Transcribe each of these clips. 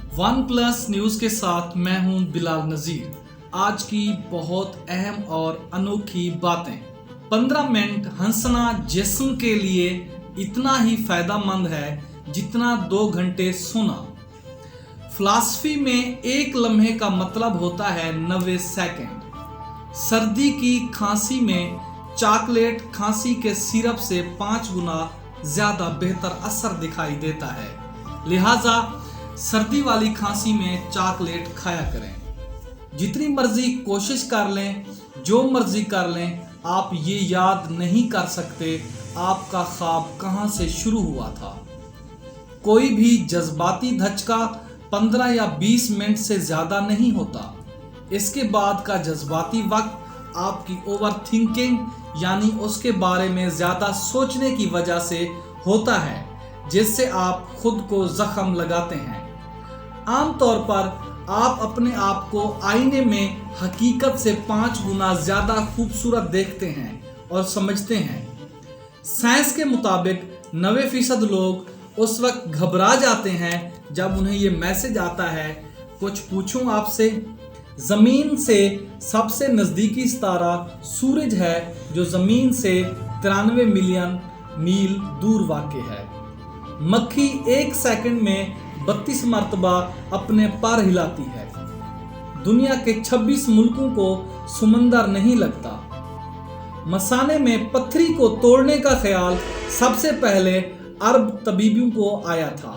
One plus news के साथ मैं हूं बिलाल नज़ीर। आज की बहुत अहम और अनोखी बातें। 15 मिनट हंसना जिस्म के लिए इतना ही फायदेमंद है जितना 2 घंटे सोना। फिलॉसफी में एक लम्हे का मतलब होता है 90 सेकंड। सर्दी की खांसी में चॉकलेट खांसी के सिरप से 5 गुना ज़्यादा बेहतर असर दिखाई देता है, लिहाजा सर्दी वाली खांसी में चॉकलेट खाया करें। जितनी मर्जी कोशिश कर लें, जो मर्जी कर लें, आप ये याद नहीं कर सकते आपका ख्वाब कहाँ से शुरू हुआ था। कोई भी जज्बाती धचका 15 या 20 मिनट से ज़्यादा नहीं होता। इसके बाद का जज्बाती वक्त आपकी ओवर थिंकिंग यानी उसके बारे में ज़्यादा सोचने की वजह से होता है, जिससे आप खुद को जख्म लगाते हैं। आमतौर पर आप अपने आप को आईने में हकीकत से 5 गुना ज़्यादा खूबसूरत देखते हैं और समझते हैं। साइंस के मुताबिक 90% लोग उस वक्त घबरा जाते हैं जब उन्हें ये मैसेज आता है, कुछ पूछूं आपसे, ज़मीन से सबसे नज़दीकी सितारा सूरज है जो ज़मीन से 93 मिलियन मील दूर वाक़ है। मक्खी 1 सेकंड में 32 मरतबा अपने पर हिलाती है। दुनिया के 26 मुल्कों को समंदर नहीं लगता। मसाने में पत्थरी को तोड़ने का ख्याल सबसे पहले अरब तबीबों को आया था।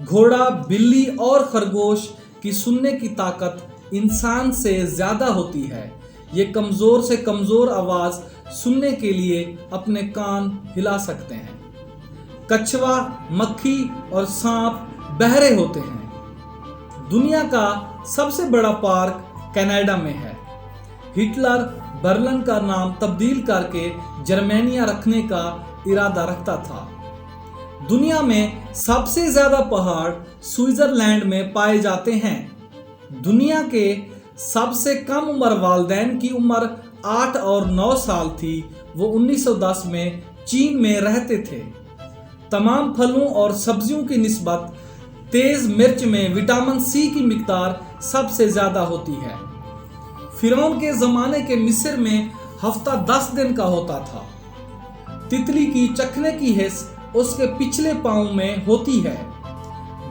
घोड़ा, बिल्ली और खरगोश की सुनने की ताकत इंसान से ज़्यादा होती है। ये कमज़ोर से कमज़ोर आवाज़ सुनने के लिए अपने कान हिला सकते हैं। कछुआ, मक्खी और सांप बहरे होते हैं। दुनिया का सबसे बड़ा पार्क कनाडा में है। हिटलर बर्लिन का नाम तब्दील करके जर्मेनिया रखने का इरादा रखता था। दुनिया में सबसे ज़्यादा पहाड़ स्विट्ज़रलैंड में पाए जाते हैं। दुनिया के सबसे कम उम्र वालिदैन की उम्र 8 और 9 साल थी। वो 1910 में चीन में रहते थे। तमाम फलों और सब्जियों की निस्बत तेज़ मिर्च में विटामिन सी की मिकदार सबसे ज़्यादा होती है। फिरौन के ज़माने के मिस्र में हफ्ता 10 दिन का होता था। तितली की चखने की हिस्स उसके पिछले पाँव में होती है।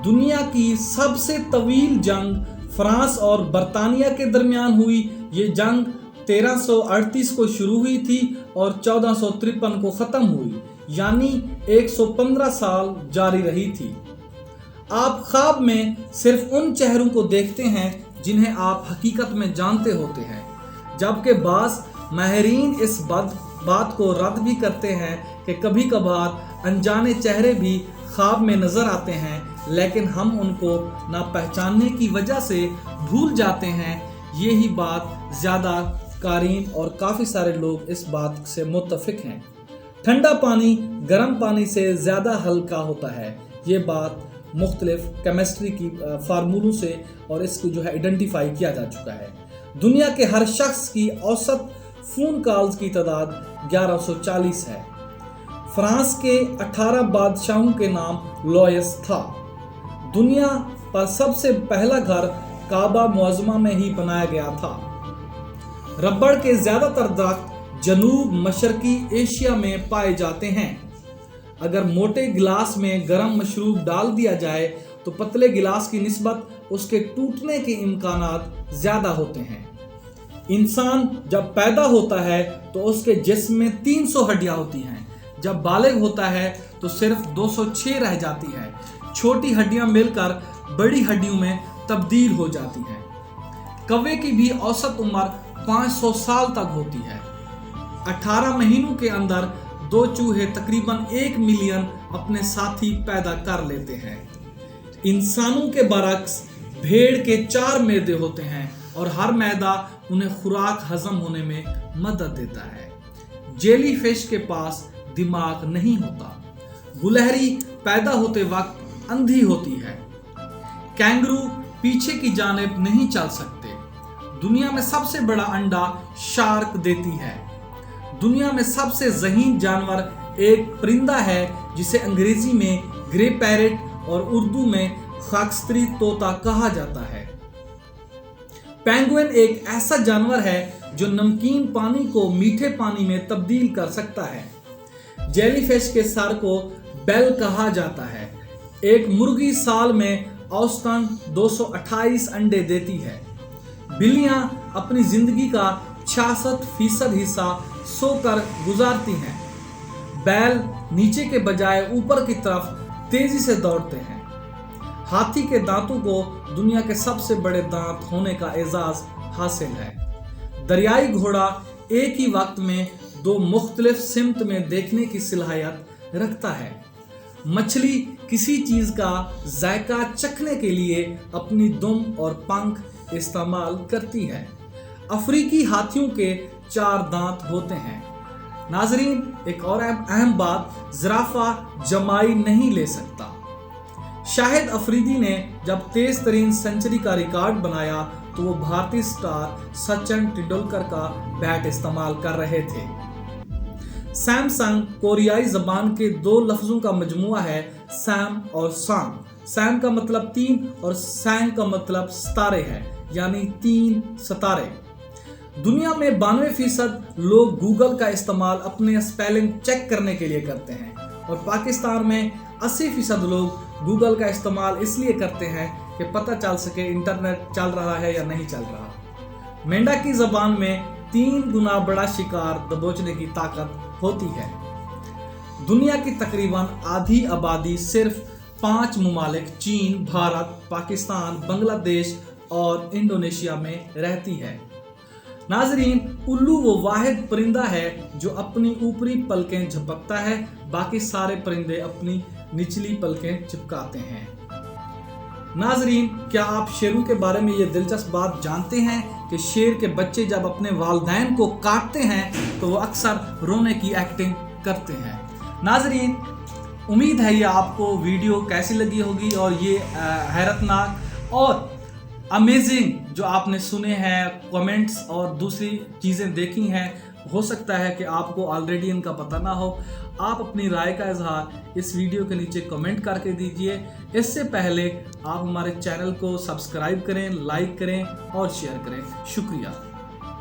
दुनिया की सबसे तवील जंग फ्रांस और बरतानिया के दरमियान हुई। ये जंग 1338 को शुरू हुई थी और 1453 को ख़त्म हुई, यानी 115 साल जारी रही थी। आप ख्वाब में सिर्फ उन चेहरों को देखते हैं जिन्हें आप हकीकत में जानते होते हैं, जबकि बाज़ माहिरीन इस बात को रद्द भी करते हैं कि कभी कभार अनजाने चेहरे भी ख्वाब में नज़र आते हैं, लेकिन हम उनको ना पहचानने की वजह से भूल जाते हैं। यही बात ज़्यादा कारीन और काफ़ी सारे लोग इस बात से मुत्तफिक हैं। ठंडा पानी गर्म पानी से ज़्यादा हल्का होता है। ये बात मुख्तलिफ केमिस्ट्री की फार्मूलों से और इसको आइडेंटिफाई किया जा चुका है। दुनिया के हर शख्स की औसत फ़ोन कॉल्स की तादाद 1140 है। फ्रांस के 18 बादशाहों के नाम लॉयस था। दुनिया पर सबसे पहला घर काबा मुअज़्ज़मा में ही बनाया गया था। रबड़ के ज़्यादातर दरख्त जनूब मशरकी एशिया में पाए जाते हैं। अगर मोटे गिलास में गर्म मशरूब डाल दिया जाए तो पतले गिलास की निस्बत उसके टूटने के इम्कानात ज़्यादा होते हैं। इंसान जब पैदा होता है तो उसके जिस्म में 300 हड्डियाँ होती हैं। जब बालिग होता है तो सिर्फ 206 रह जाती है। छोटी हड्डियां मिलकर बड़ी हड्डियों में तब्दील हो जाती हैं। कौवे की भी औसत उम्र 500 साल तक होती है। 18 महीनों के अंदर 2 चूहे तकरीबन 1 मिलियन अपने साथी पैदा कर लेते हैं। इंसानों के बरक्स भेड़ के 4 मैदे होते हैं और हर मैदा उन्हें खुराक हजम होने में मदद देता है। जेली फिश के पास दिमाग नहीं होता। गुलहरी पैदा होते वक्त अंधी होती है। कैंगरू पीछे की जानिब नहीं चल सकते। दुनिया में सबसे बड़ा अंडा शार्क देती है। दुनिया में सबसे ज़हीन जानवर एक परिंदा है जिसे अंग्रेजी में ग्रे पैरेट और उर्दू में खाकस्ती तोता कहा जाता है। पेंगुइन एक ऐसा जानवर है जो नमकीन पानी को मीठे पानी में तब्दील कर सकता है। जेलीफिश के सर को बेल कहा जाता है। एक मुर्गी साल में औसतन 228 अंडे देती है। बिल्लियां अपनी जिंदगी का 66% हिस्सा सोकर गुजारती हैं। बैल नीचे के बजाय ऊपर की तरफ तेजी से दौड़ते हैं। हाथी के दांतों को दुनिया के सबसे बड़े दांत होने का एजाज हासिल है। दरियाई घोड़ा एक ही वक्त में 2 मुख्तलिफ सिमत में देखने की सलाहियत रखता है। मछली किसी चीज का जायका चखने के लिए अपनी दुम और पंख इस्तेमाल करती है। अफ्रीकी हाथियों के 4 दांत होते हैं। नाजरीन, एक और अहम बात, जिराफा जमाई नहीं ले सकता। शाहिद अफरीदी ने जब तेज तरीन सेंचुरी का रिकॉर्ड बनाया तो वो भारतीय स्टार सचिन तेंदुलकर का बैट इस्तेमाल कर रहे थे। सैमसंग कोरियाई जबान के 2 लफ्जों का मजमुआ है, सैम और सांग। सैम का मतलब 3 और सैंग का मतलब सितारे है, यानी 3 सितारे। दुनिया में 92% लोग गूगल का इस्तेमाल अपने स्पेलिंग चेक करने के लिए करते हैं और पाकिस्तान में 80% लोग गूगल का इस्तेमाल इसलिए करते हैं कि पता चल सके इंटरनेट चल रहा है या नहीं चल रहा। मेंढक की जबान में 3 गुना बड़ा शिकार दबोचने की ताकत होती है। दुनिया की तकरीबन आधी आबादी सिर्फ 5 ममालिक चीन, भारत, पाकिस्तान, बांग्लादेश और इंडोनेशिया में रहती है। नाजरीन, उल्लू वो वाहिद परिंदा है जो अपनी ऊपरी पलकें झपकता है, बाकी सारे परिंदे अपनी निचली पलकें चिपकाते हैं। नाजरीन, क्या आप शेरों के बारे में ये दिलचस्प बात जानते हैं कि शेर के बच्चे जब अपने वालिदैन को काटते हैं तो वो अक्सर रोने की एक्टिंग करते हैं। नाजरीन, उम्मीद है ये आपको वीडियो कैसी लगी होगी और ये हैरतनाक और अमेजिंग जो आपने सुने हैं कमेंट्स और दूसरी चीज़ें देखी हैं, हो सकता है कि आपको ऑलरेडी इनका पता ना हो। आप अपनी राय का इजहार इस वीडियो के नीचे कमेंट करके दीजिए। इससे पहले आप हमारे चैनल को सब्सक्राइब करें, लाइक करें और शेयर करें। शुक्रिया।